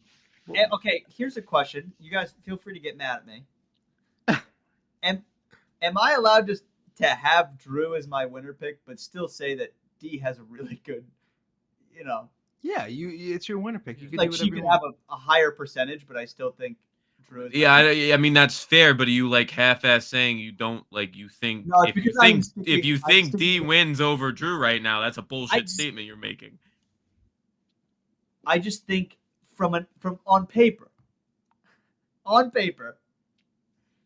Okay, here's a question. You guys feel free to get mad at me. Am I allowed just to have Drew as my winner pick, but still say that D has a really good, Yeah, it's your winner pick. You can like do she whatever could you have want. a higher percentage, but I still think Drew is. Yeah, I mean that's fair, but are you like half-ass saying you don't like you think No, it's if you because think I'm sticking- if you I'm think sticking D with- wins over Drew right now, that's a bullshit just- statement you're making. I just think from on paper,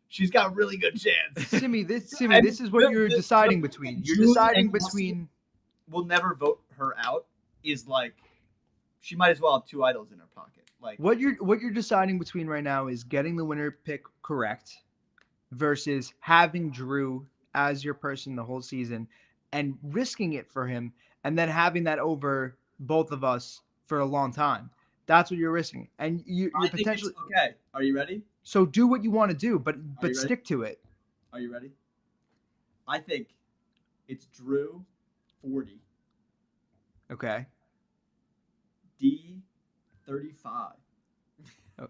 she's got a really good chance. Simi, this And is what you're the- deciding the- between. You're Julie deciding and between. We'll never vote her out. Is like, she might as well have 2 idols in her pocket. Like, What you're deciding between right now is getting the winner pick correct versus having Drew as your person the whole season and risking it for him and then having that over both of us for a long time. That's what you're risking. And you're I think it's potentially okay. Are you ready? so do what you want to do, but you ready? stick to it. Are you ready? I think it's Drew 40, Okay. D 35, Oh.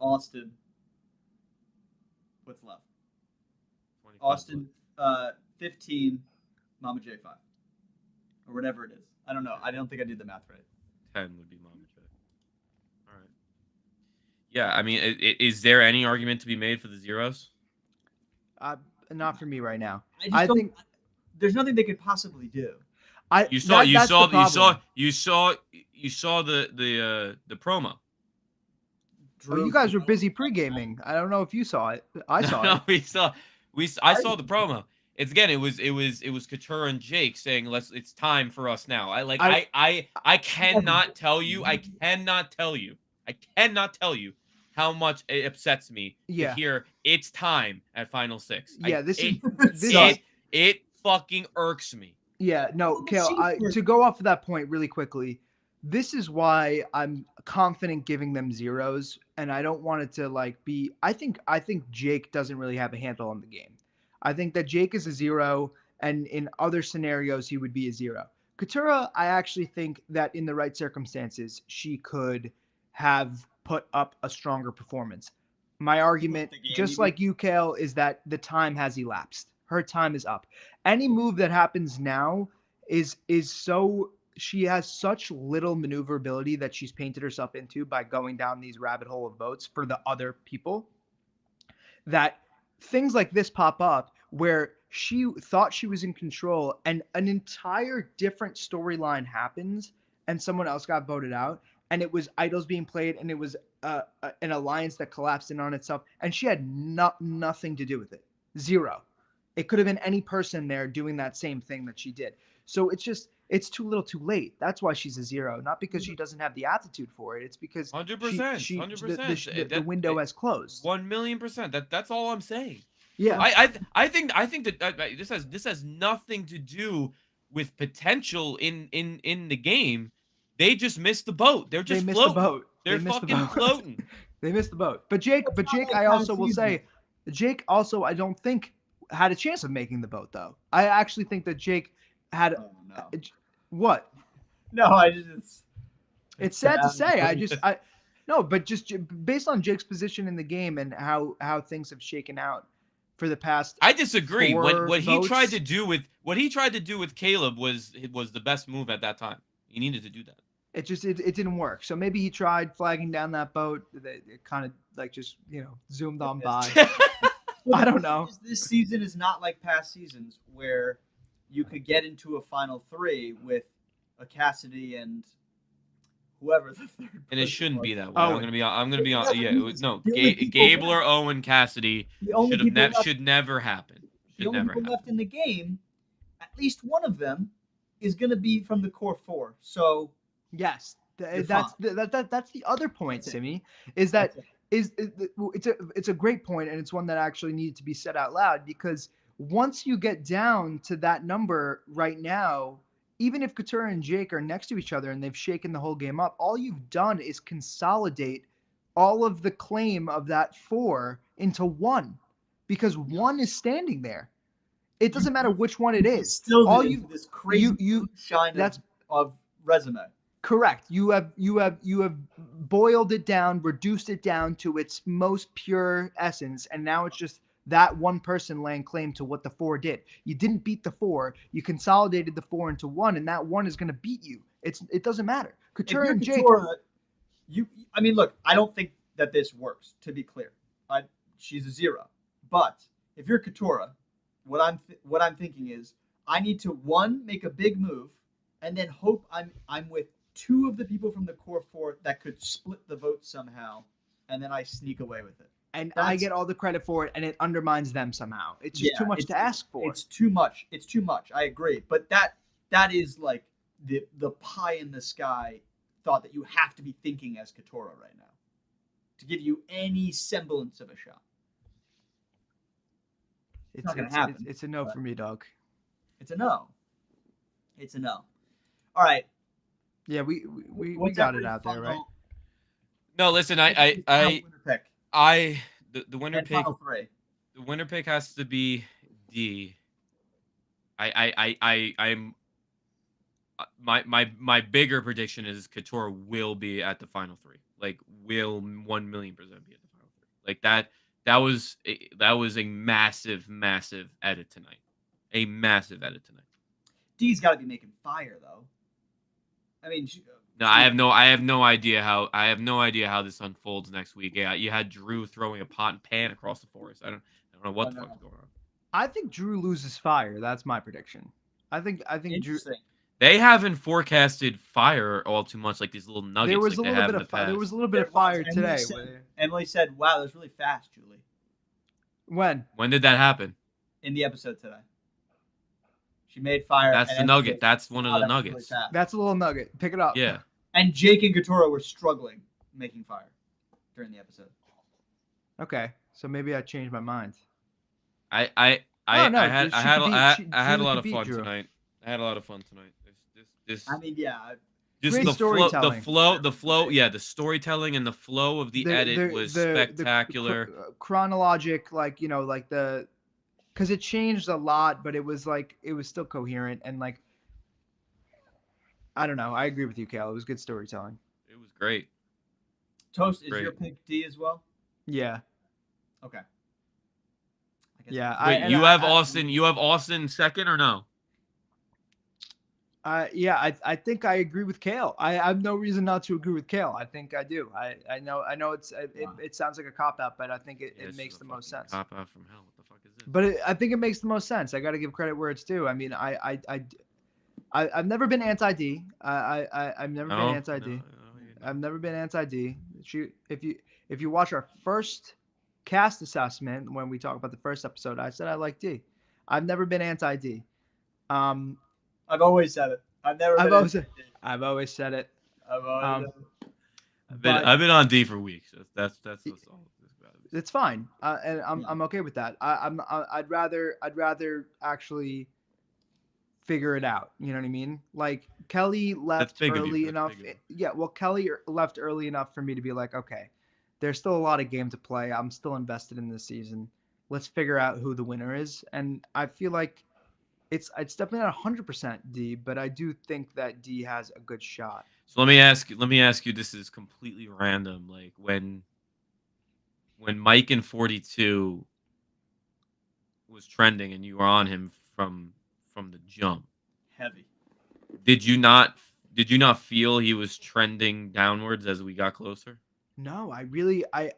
Austin. What's left? 25 Austin 15, Mama J 5, or whatever it is. I don't know. I don't think I did the math right. 10 would be Mama J. All right. Yeah, I mean, is there any argument to be made for the zeros? Not for me right now. I just I don't, think there's nothing they could possibly do. You saw that's the problem. you saw the promo. Oh, you guys were busy pre-gaming. I don't know if you saw it. I saw No, it. I saw the promo. It's again, it was Couture and Jake saying it's time for us now. I cannot tell you how much it upsets me Yeah. to hear it's time at Final 6. Yeah, It fucking irks me. Yeah, no, Kale, to go off of that point really quickly, this is why I'm confident giving them zeros, and I don't want it to be. I think Jake doesn't really have a handle on the game. I think that Jake is a 0, and in other scenarios he would be a 0. Katura, I actually think that in the right circumstances she could have put up a stronger performance. My argument, just like you, Kale, is that the time has elapsed. Her time is up. Any move that happens now is so she has such little maneuverability that she's painted herself into by going down these rabbit hole of votes for the other people that things like this pop up where she thought she was in control and an entire different storyline happens and someone else got voted out and it was idols being played and it was an alliance that collapsed in on itself and she had nothing to do with it. Zero. It could have been any person there doing that same thing that she did. So it's too little too late. That's why she's a 0, not because she doesn't have the aptitude for it. It's because 100%, 100%. The window has closed. 1,000,000%. That's all I'm saying. Yeah. I think that this has nothing to do with potential in the game. They just missed the boat. They're just floating. The boat. They're fucking floating. They missed the boat. But Jake, I also will say, Jake also I don't think had a chance of making the boat though. I actually think that Jake had what? No, it's sad to say. No, but just based on Jake's position in the game and how things have shaken out for the past. I disagree. What he votes. tried to do with Caleb was the best move at that time. He needed to do that. It didn't work. So maybe he tried flagging down that boat. It kind of like just zoomed on by. I don't know. This season is not like past seasons where you could get into a final 3 with a Cassidy and whoever the third. And it shouldn't be that way. Oh, I'm gonna be on. Yeah, no. Gabler, Owen, Cassidy should never happen. The only people left in the game, at least one of them, is gonna be from the core 4. So yes, that's the other point, Simi, is that it's a great point and it's one that actually needed to be said out loud because once you get down to that number right now, even if Katurah and Jake are next to each other and they've shaken the whole game up, all you've done is consolidate all of the claim of that 4 into 1 because 1 is standing there. It doesn't matter which one it is. Still, all this crazy shine of resume. Correct. You have boiled it down, reduced it down to its most pure essence, and now it's just that one person laying claim to what the 4 did. You didn't beat the 4. You consolidated the 4 into 1, and that 1 is going to beat you. It doesn't matter. Katurah and Jake. I mean, look, I don't think that this works. To be clear, she's a 0. But if you're Katurah, what I'm thinking is I need to 1 make a big move, and then hope I'm with 2 of the people from the core 4 that could split the vote somehow, and then I sneak away with it. And I get all the credit for it, and it undermines them somehow. It's just too much to ask for. It's too much. It's too much. I agree. But that is like the pie in the sky thought that you have to be thinking as Katurah right now to give you any semblance of a shot. It's not going to happen. It's a no for me, dog. It's a no. It's a no. All right. Yeah, we got it out there, right? No, listen, the winner pick. The winner pick has to be D. I'm my bigger prediction is Katurah will be at the final 3. Like will 1,000,000% be at the final 3. Like that was a massive edit tonight. A massive edit tonight. D's got to be making fire though. I mean, no, I have no idea how this unfolds next week. Yeah, you had Drew throwing a pot and pan across the forest. I don't know what the fuck's going on. I think Drew loses fire. That's my prediction. I think Drew. They haven't forecasted fire all too much, like these little nuggets. There was like a little bit of fire. There was a little bit of fire today. Emily said, "Wow, that was really fast, Julie." When did that happen? In the episode today. She made fire. That's the nugget. That's one of the nuggets. Really that's a little nugget. Pick it up. Yeah. And Jake and Katurah were struggling making fire during the episode. Okay, so maybe I changed my mind. I had a lot of fun tonight. I had a lot of fun tonight. I mean, yeah. Just the flow. Yeah, the storytelling and the flow of the edit was spectacular. Chronologic, because it changed a lot, but it was still coherent and I don't know. I agree with you, Cal. It was good storytelling. It was great. Toast, is your pick D as well? Yeah. Okay. Yeah. Wait, you have Austin second or no? I think I agree with Kale. I have no reason not to agree with Kale. I think I do. I know it sounds like a cop out, but I think Yeah, it this makes is a the most fucking sense. Cop out from hell. What the fuck is this? But I think it makes the most sense. I got to give credit where it's due. I mean, I've never been anti-D. I've never been anti-D. you're not. I've never been anti-D. If you watch our first cast assessment when we talk about the first episode, I said I like D. I've never been anti-D. I've always said it. I've never. I've been always into it. I've always said it. I've always. I've been on D for weeks. That's all. It's fine, and I'm okay with that. I'd rather actually figure it out. You know what I mean? Like Kelly left big of you, early that's enough. big of you. Yeah, well, Kelly left early enough for me to be like, okay, there's still a lot of game to play. I'm still invested in this season. Let's figure out who the winner is. And I feel like it's definitely not 100% D, but I do think that D has a good shot. So let me ask you. This is completely random. Like when Mike in 42 was trending and you were on him from the jump, Heavy. did you not feel he was trending downwards as we got closer? No, I really I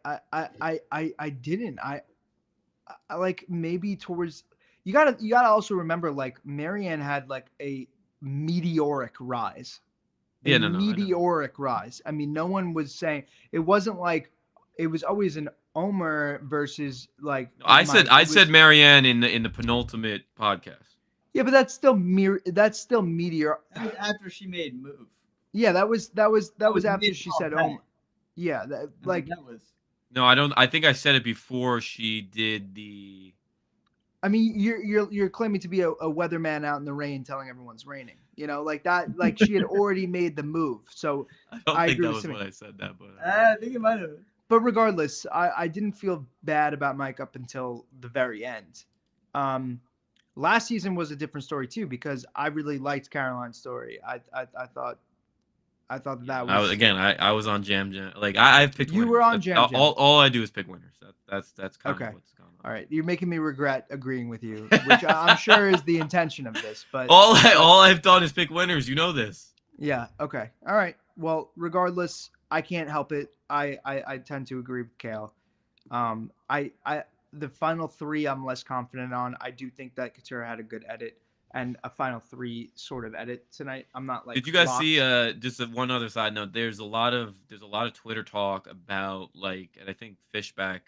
didn't. I like maybe towards you gotta also remember like Marianne had like a meteoric rise. Yeah, no, I know. Meteoric rise. I mean, no one was saying it wasn't like it was always an Omer versus like I Mike. said Marianne in the penultimate podcast. Yeah, but that's still meteor. That was after she made move. Yeah, that was after mid she top said 10. Omer. Yeah, That was. No, I don't. I think I said it before she did the. I mean, you're claiming to be a weatherman out in the rain, telling everyone's raining. You know, like that. Like she had already made the move. So I don't I think agree that with was Simi. what I said that, but I think it might have been. But regardless, I didn't feel bad about Mike up until the very end. Last season was a different story too because I really liked Caroline's story. I thought that was I was on Jam. Like I've picked. You winners. were on That's- Jam. All I do is pick winners. That's kind Okay. of what's going on. all right. You're making me regret agreeing with you, which I'm sure is the intention of this. But All I've done is pick winners. You know this. yeah, okay, all right. Well, regardless, I can't help it. I tend to agree with Kale. The final three I'm less confident on. I do think that Katura had a good edit and a final three sort of edit tonight. I'm not like. Did you guys locked. see? Just one other side note. There's a lot of Twitter talk about like, and I think Fishback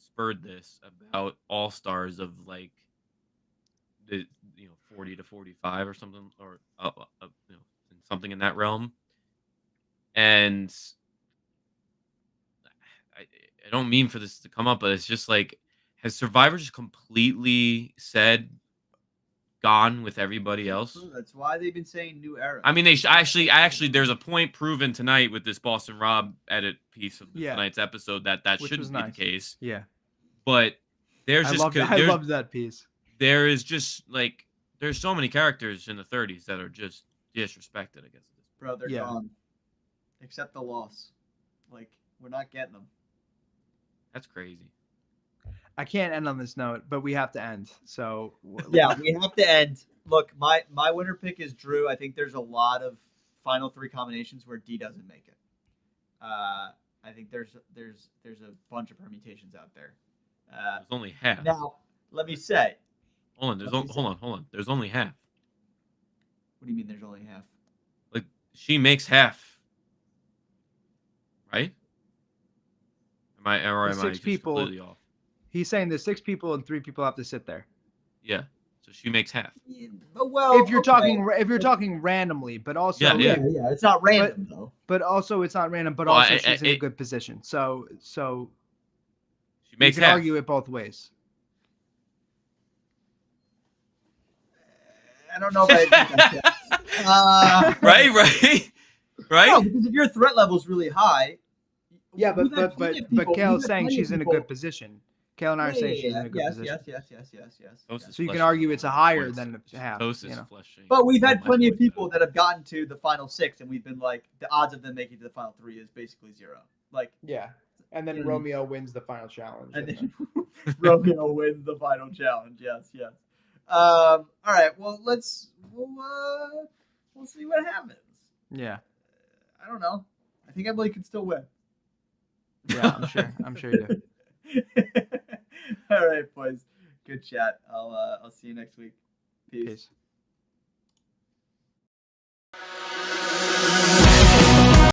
spurred this about all stars of like the 40 to 45 or something, or something in that realm. And I don't mean for this to come up, but it's just like, has Survivor just completely said gone with everybody else? That's why they've been saying new era. I mean, they actually there's a point proven tonight with this Boston Rob edit piece of tonight's episode that Which shouldn't was be nice. the case. Yeah, But there's I just loved that piece. there is just like there's so many characters in the 30s that are just disrespected, I guess. Bro, they're Yeah. gone. Except the loss. Like, we're not getting them. That's crazy. I can't end on this note, but we have to end. So Yeah, we have to end. Look, my winner pick is Drew. I think there's a lot of final three combinations where D doesn't make it. I think there's a bunch of permutations out there. There's only half. Now, let me say. Hold on. There's only half. What do you mean? There's only half? Like she makes half, right? Am I just people- completely off? he's saying there's 6 people and 3 people have to sit there. Yeah. So she makes half. Yeah, well, If you're okay. talking randomly, but also Yeah. yeah, it's not random though. but also it's not random, but Well, also she's in a good position. So She you makes can half. argue it both ways. I don't know if I agree with that. Right? No, because if your threat level is really high. Yeah, we've had plenty of people- Kale's we've had saying plenty of she's in a people- good position. Kale and I are saying she's in a good yes, position. yes. Toast is So you can flesh argue and it's a higher points. than a half. Toast You is know? flesh and- But we've had my plenty of point people there. that have gotten to the final 6, and we've been like, the odds of them making it to the final 3 is basically 0. Like, Yeah, and then Mhm. Romeo wins the final challenge. and then Romeo wins the final challenge. Yes. All right. Well, we'll We'll see what happens. Yeah. I don't know. I think Emily can still win. Yeah, I'm sure. I'm sure you do. All right, boys. Good chat. I'll see you next week. Peace. Peace.